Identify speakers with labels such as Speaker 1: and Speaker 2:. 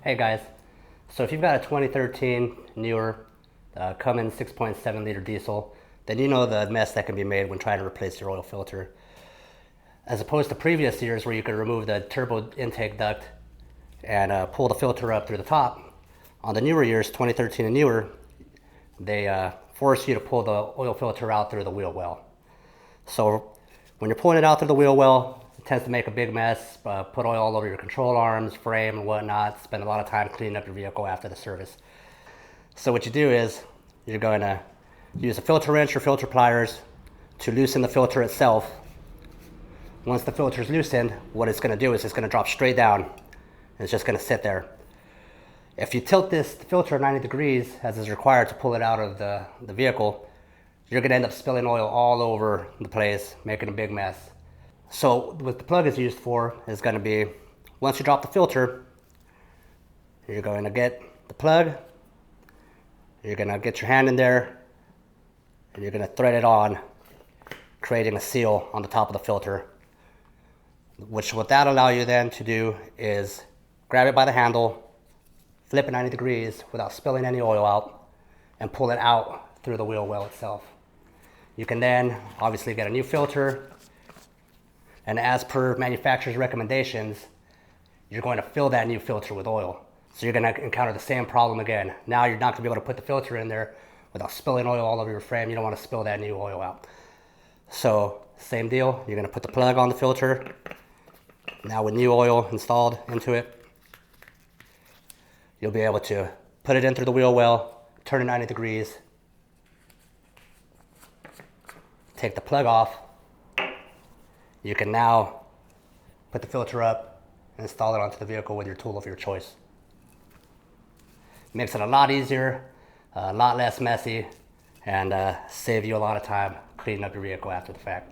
Speaker 1: Hey guys, so if you've got a 2013 newer Cummins 6.7 liter diesel, then you know the mess that can be made when trying to replace your oil filter. As opposed to previous years where you could remove the turbo intake duct and pull the filter up through the top, on the newer years, 2013 and newer, they force you to pull the oil filter out through the wheel well. So when you're pulling it out through the wheel well, it tends to make a big mess, put oil all over your control arms, frame, and whatnot. Spend a lot of time cleaning up your vehicle after the service. So what you do is you're going to use a filter wrench or filter pliers to loosen the filter itself. Once the filter is loosened, what it's going to do is it's going to drop straight down, and it's just going to sit there. If you tilt this filter 90 degrees, as is required to pull it out of the vehicle, you're going to end up spilling oil all over the place, making a big mess. So what the plug is used for is going to be, once you drop the filter, you're going to get the plug, you're going to get your hand in there, and you're going to thread it on, creating a seal on the top of the filter. What that allow you then to do is grab it by the handle, flip it 90 degrees without spilling any oil out, and pull it out through the wheel well itself. You can then obviously get a new filter, and as per manufacturer's recommendations, you're going to fill that new filter with oil. So you're going to encounter the same problem again. Now you're not going to be able to put the filter in there without spilling oil all over your frame. You don't want to spill that new oil out. So same deal, you're going to put the plug on the filter. Now with new oil installed into it, you'll be able to put it in through the wheel well, turn it 90 degrees, take the plug off. You can now put the filter up and install it onto the vehicle with your tool of your choice. Makes it a lot easier, a lot less messy, and save you a lot of time cleaning up your vehicle after the fact.